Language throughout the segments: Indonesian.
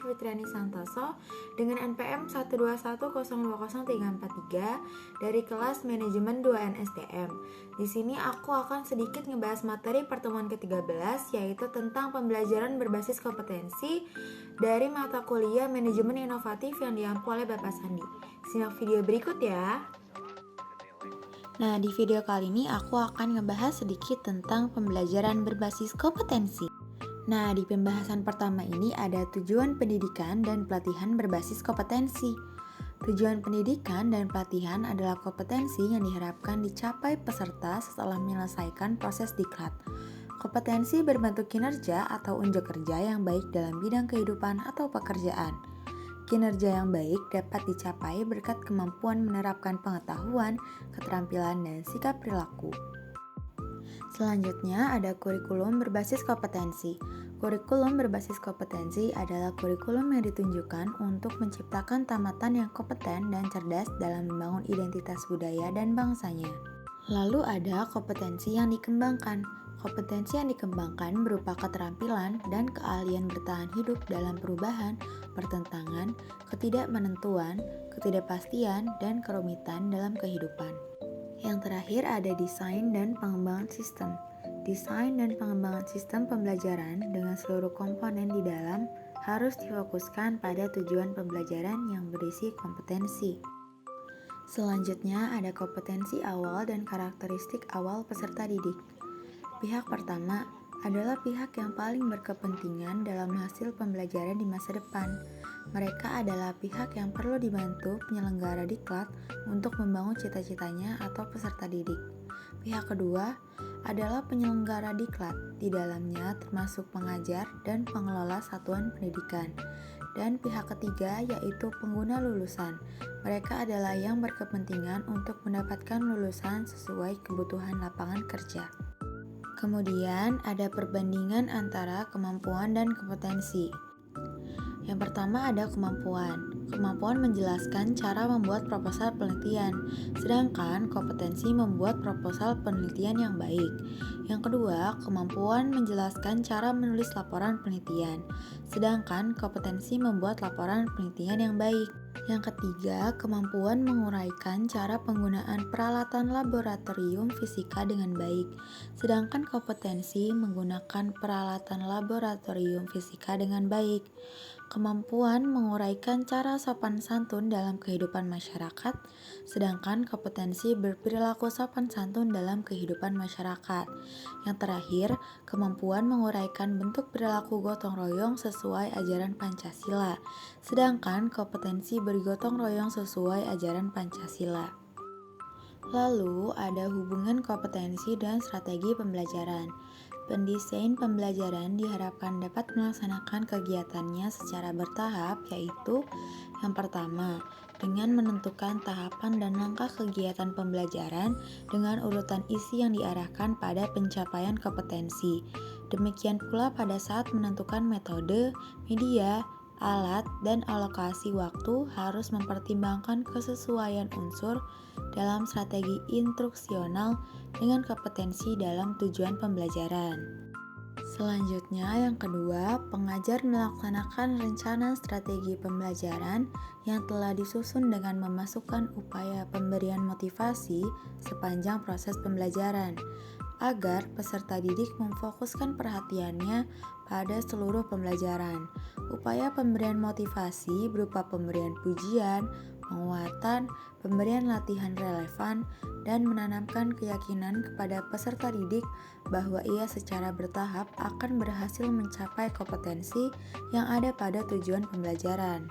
Fitriani Santoso dengan NPM 1210200343 dari kelas Manajemen 2 NSTM. Di sini aku akan sedikit ngebahas materi pertemuan ke-13 yaitu tentang pembelajaran berbasis kompetensi dari mata kuliah Manajemen Inovatif yang diampu oleh Bapak Sandi. Simak video berikut ya. Nah, di video kali ini aku akan ngebahas sedikit tentang pembelajaran berbasis kompetensi. Nah, di pembahasan pertama ini ada tujuan pendidikan dan pelatihan berbasis kompetensi. Tujuan pendidikan dan pelatihan adalah kompetensi yang diharapkan dicapai peserta setelah menyelesaikan proses diklat. Kompetensi berbentuk kinerja atau unjuk kerja yang baik dalam bidang kehidupan atau pekerjaan. Kinerja yang baik dapat dicapai berkat kemampuan menerapkan pengetahuan, keterampilan, dan sikap perilaku. Selanjutnya ada kurikulum berbasis kompetensi. Kurikulum berbasis kompetensi adalah kurikulum yang ditunjukkan untuk menciptakan tamatan yang kompeten dan cerdas dalam membangun identitas budaya dan bangsanya. Lalu ada kompetensi yang dikembangkan. Kompetensi yang dikembangkan berupa keterampilan dan keahlian bertahan hidup dalam perubahan, pertentangan, ketidakmenentuan, ketidakpastian, dan kerumitan dalam kehidupan. Yang terakhir ada desain dan pengembangan sistem. Desain dan pengembangan sistem pembelajaran dengan seluruh komponen di dalam harus difokuskan pada tujuan pembelajaran yang berisi kompetensi. Selanjutnya ada kompetensi awal dan karakteristik awal peserta didik. Pihak pertama adalah pihak yang paling berkepentingan dalam hasil pembelajaran di masa depan. Mereka adalah pihak yang perlu dibantu penyelenggara diklat untuk membangun cita-citanya atau peserta didik. Pihak kedua adalah penyelenggara diklat, di dalamnya termasuk pengajar dan pengelola satuan pendidikan. Dan pihak ketiga yaitu pengguna lulusan. Mereka adalah yang berkepentingan untuk mendapatkan lulusan sesuai kebutuhan lapangan kerja. Kemudian ada perbandingan antara kemampuan dan kompetensi. Yang pertama ada kemampuan. Kemampuan menjelaskan cara membuat proposal penelitian, sedangkan kompetensi membuat proposal penelitian yang baik. Yang kedua, kemampuan menjelaskan cara menulis laporan penelitian, sedangkan kompetensi membuat laporan penelitian yang baik. Yang ketiga, kemampuan menguraikan cara penggunaan peralatan laboratorium fisika dengan baik, sedangkan kompetensi menggunakan peralatan laboratorium fisika dengan baik. Kemampuan menguraikan cara sopan santun dalam kehidupan masyarakat, sedangkan kompetensi berperilaku sopan santun dalam kehidupan masyarakat. Yang terakhir, kemampuan menguraikan bentuk perilaku gotong royong sesuai ajaran Pancasila, sedangkan kompetensi bergotong royong sesuai ajaran Pancasila. Lalu ada hubungan kompetensi dan strategi pembelajaran. Pendesain pembelajaran diharapkan dapat melaksanakan kegiatannya secara bertahap, yaitu yang pertama, dengan menentukan tahapan dan langkah kegiatan pembelajaran dengan urutan isi yang diarahkan pada pencapaian kompetensi. Demikian pula pada saat menentukan metode, media, alat, dan alokasi waktu harus mempertimbangkan kesesuaian unsur dalam strategi instruksional dengan kompetensi dalam tujuan pembelajaran. Selanjutnya, yang kedua, pengajar melaksanakan rencana strategi pembelajaran yang telah disusun dengan memasukkan upaya pemberian motivasi sepanjang proses pembelajaran, agar peserta didik memfokuskan perhatiannya pada seluruh pembelajaran. Upaya pemberian motivasi berupa pemberian pujian, penguatan, pemberian latihan relevan, dan menanamkan keyakinan kepada peserta didik bahwa ia secara bertahap akan berhasil mencapai kompetensi yang ada pada tujuan pembelajaran.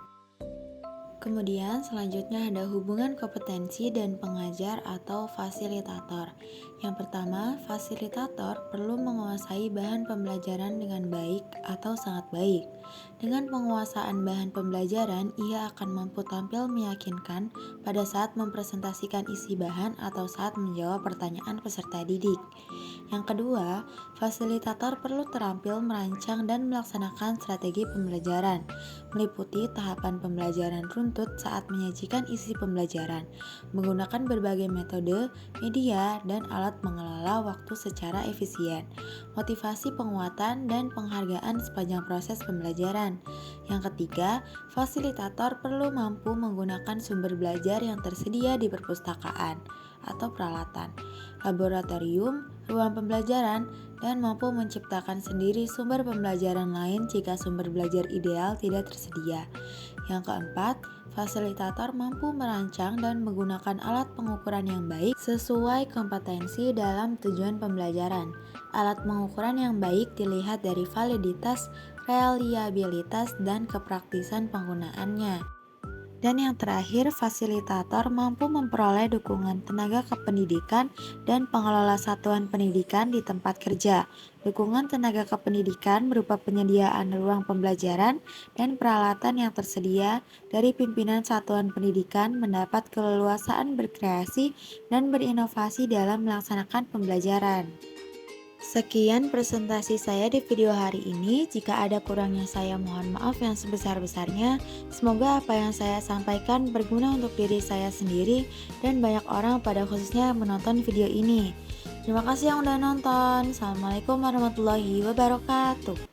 Kemudian selanjutnya ada hubungan kompetensi dan pengajar atau fasilitator. Yang pertama, fasilitator perlu menguasai bahan pembelajaran dengan baik atau sangat baik. Dengan penguasaan bahan pembelajaran, ia akan mampu tampil meyakinkan pada saat mempresentasikan isi bahan atau saat menjawab pertanyaan peserta didik. Yang kedua, fasilitator perlu terampil merancang dan melaksanakan strategi pembelajaran, meliputi tahapan pembelajaran runtut saat menyajikan isi pembelajaran, menggunakan berbagai metode, media, dan alat mengelola waktu secara efisien, motivasi penguatan, dan penghargaan sepanjang proses pembelajaran. pembelajaran. Yang ketiga, fasilitator perlu mampu menggunakan sumber belajar yang tersedia di perpustakaan atau peralatan, laboratorium, ruang pembelajaran, dan mampu menciptakan sendiri sumber pembelajaran lain jika sumber belajar ideal tidak tersedia. Yang keempat, fasilitator mampu merancang dan menggunakan alat pengukuran yang baik sesuai kompetensi dalam tujuan pembelajaran. Alat pengukuran yang baik dilihat dari validitas, reliabilitas, dan kepraktisan penggunaannya. Dan yang terakhir, fasilitator mampu memperoleh dukungan tenaga kependidikan dan pengelola satuan pendidikan di tempat kerja. Dukungan tenaga kependidikan berupa penyediaan ruang pembelajaran dan peralatan yang tersedia dari pimpinan satuan pendidikan mendapat keleluasaan berkreasi dan berinovasi dalam melaksanakan pembelajaran. Sekian presentasi saya di video hari ini. Jika ada kurangnya saya mohon maaf yang sebesar-besarnya. Semoga apa yang saya sampaikan berguna untuk diri saya sendiri dan banyak orang pada khususnya yang menonton video ini. Terima kasih yang udah nonton. Assalamualaikum warahmatullahi wabarakatuh.